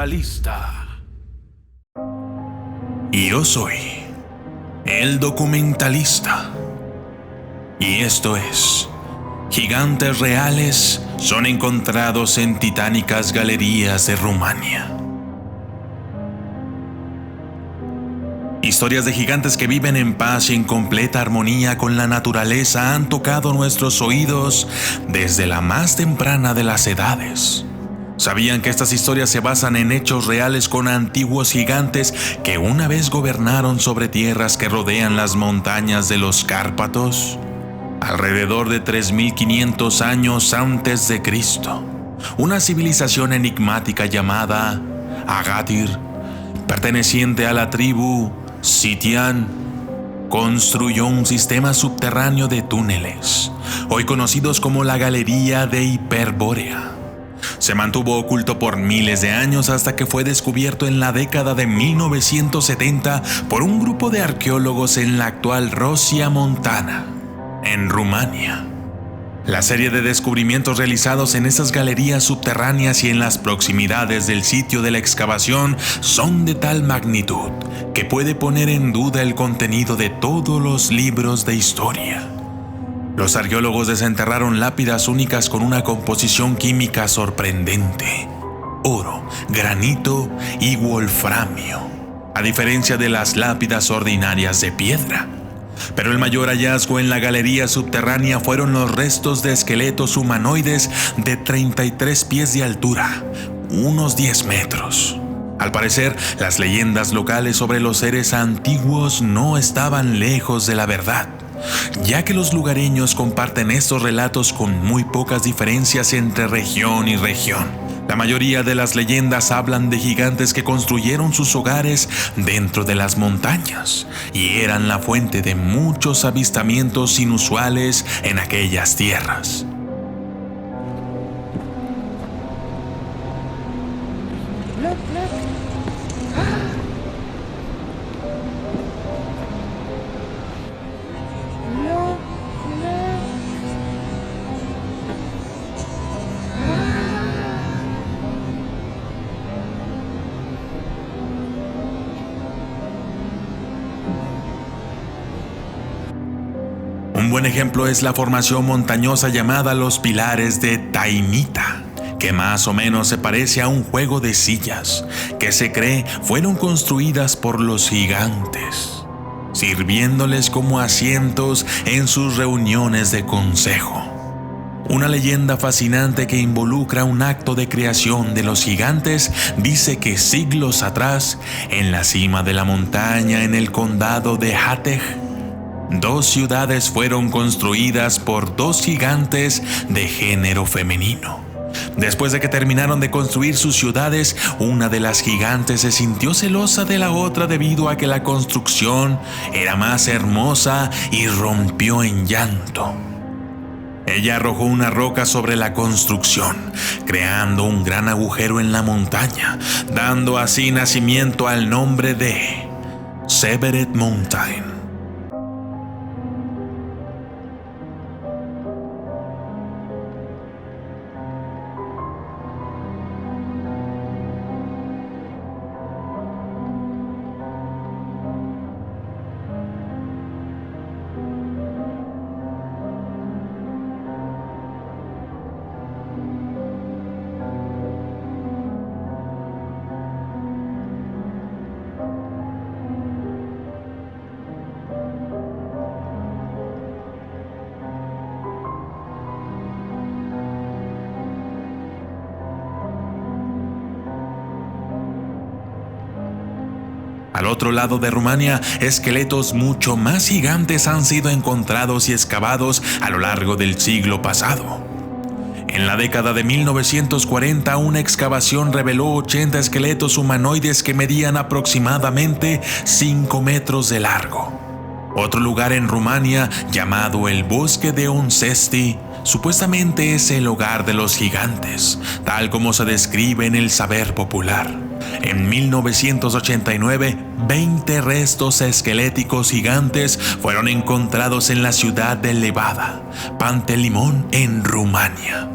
documentalista. Y yo soy el documentalista. Y esto es: gigantes reales son encontrados en titánicas galerías de Rumania. Historias de gigantes que viven en paz y en completa armonía con la naturaleza han tocado nuestros oídos desde la más temprana de las edades. ¿Sabían que estas historias se basan en hechos reales con antiguos gigantes que una vez gobernaron sobre tierras que rodean las montañas de los Cárpatos? Alrededor de 3500 años antes de Cristo, una civilización enigmática llamada Agadir, perteneciente a la tribu Sitian, construyó un sistema subterráneo de túneles, hoy conocidos como la Galería de Hiperbórea. Se mantuvo oculto por miles de años hasta que fue descubierto en la década de 1970 por un grupo de arqueólogos en la actual Rosia Montana, en Rumania. La serie de descubrimientos realizados en esas galerías subterráneas y en las proximidades del sitio de la excavación son de tal magnitud que puede poner en duda el contenido de todos los libros de historia. Los arqueólogos desenterraron lápidas únicas con una composición química sorprendente: oro, granito y wolframio, a diferencia de las lápidas ordinarias de piedra. Pero el mayor hallazgo en la galería subterránea fueron los restos de esqueletos humanoides de 33 pies de altura, unos 10 metros. Al parecer, las leyendas locales sobre los seres antiguos no estaban lejos de la verdad, ya que los lugareños comparten estos relatos con muy pocas diferencias entre región y región. La mayoría de las leyendas hablan de gigantes que construyeron sus hogares dentro de las montañas y eran la fuente de muchos avistamientos inusuales en aquellas tierras. Un buen ejemplo es la formación montañosa llamada los Pilares de Taimita, que más o menos se parece a un juego de sillas, que se cree fueron construidas por los gigantes, sirviéndoles como asientos en sus reuniones de consejo. Una leyenda fascinante que involucra un acto de creación de los gigantes dice que siglos atrás, en la cima de la montaña en el condado de Hatay, 2 ciudades fueron construidas por 2 gigantes de género femenino. Después de que terminaron de construir sus ciudades, una de las gigantes se sintió celosa de la otra debido a que la construcción era más hermosa y rompió en llanto. Ella arrojó una roca sobre la construcción, creando un gran agujero en la montaña, dando así nacimiento al nombre de Severed Mountain. Al otro lado de Rumania, esqueletos mucho más gigantes han sido encontrados y excavados a lo largo del siglo pasado. En la década de 1940, una excavación reveló 80 esqueletos humanoides que medían aproximadamente 5 metros de largo. Otro lugar en Rumania, llamado el Bosque de Oncesti, supuestamente es el hogar de los gigantes, tal como se describe en el saber popular. En 1989, 20 restos esqueléticos gigantes fueron encontrados en la ciudad de Levada, Pantelimon, en Rumania.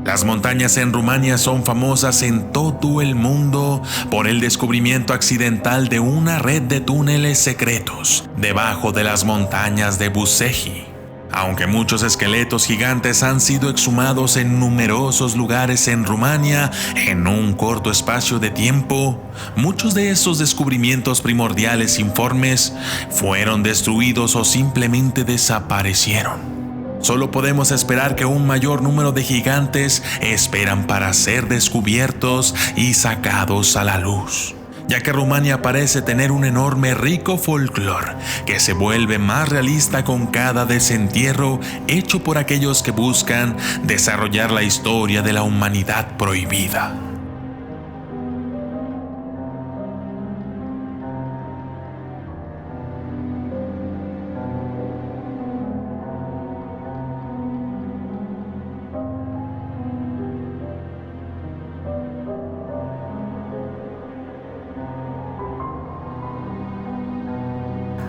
Las montañas en Rumania son famosas en todo el mundo por el descubrimiento accidental de una red de túneles secretos debajo de las montañas de Busehi. Aunque muchos esqueletos gigantes han sido exhumados en numerosos lugares en Rumania en un corto espacio de tiempo, muchos de esos descubrimientos primordiales informes fueron destruidos o simplemente desaparecieron. Solo podemos esperar que un mayor número de gigantes esperan para ser descubiertos y sacados a la luz, ya que Rumania parece tener un enorme rico folclore que se vuelve más realista con cada desentierro hecho por aquellos que buscan desarrollar la historia de la humanidad prohibida.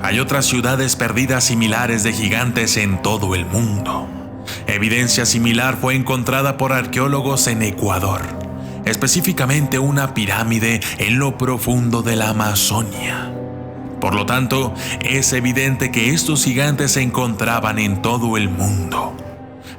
Hay otras ciudades perdidas similares de gigantes en todo el mundo. Evidencia similar fue encontrada por arqueólogos en Ecuador, específicamente una pirámide en lo profundo de la Amazonia. Por lo tanto, es evidente que estos gigantes se encontraban en todo el mundo.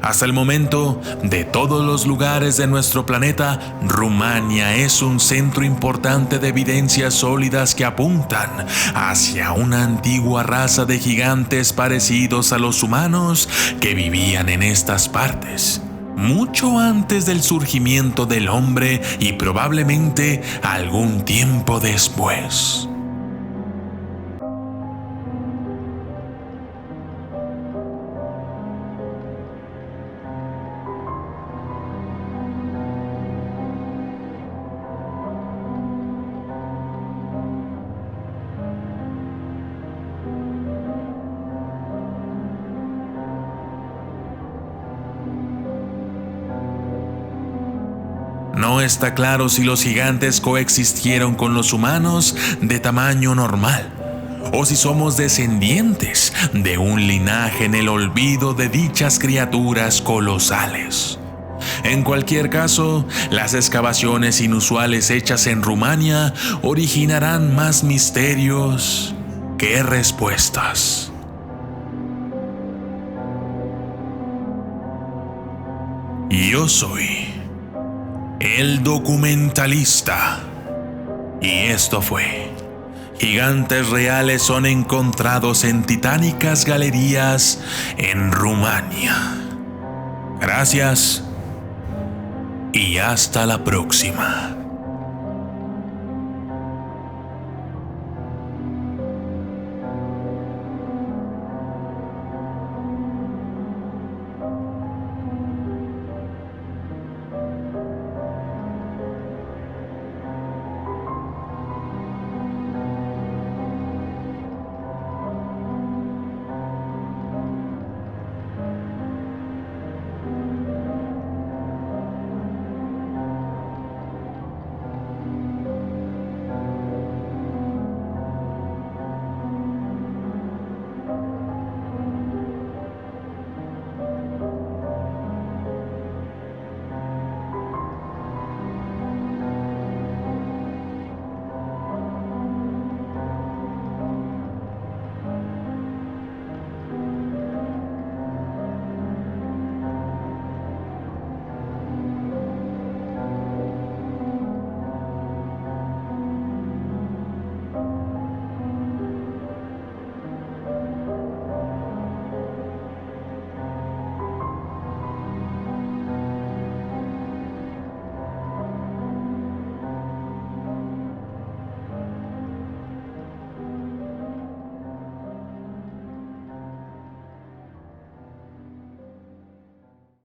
Hasta el momento, de todos los lugares de nuestro planeta, Rumania es un centro importante de evidencias sólidas que apuntan hacia una antigua raza de gigantes parecidos a los humanos que vivían en estas partes, mucho antes del surgimiento del hombre y probablemente algún tiempo después. No está claro si los gigantes coexistieron con los humanos de tamaño normal, o si somos descendientes de un linaje en el olvido de dichas criaturas colosales. En cualquier caso, las excavaciones inusuales hechas en Rumania originarán más misterios que respuestas. Yo soy el documentalista. Y esto fue: gigantes reales son encontrados en titánicas galerías en Rumania. Gracias y hasta la próxima.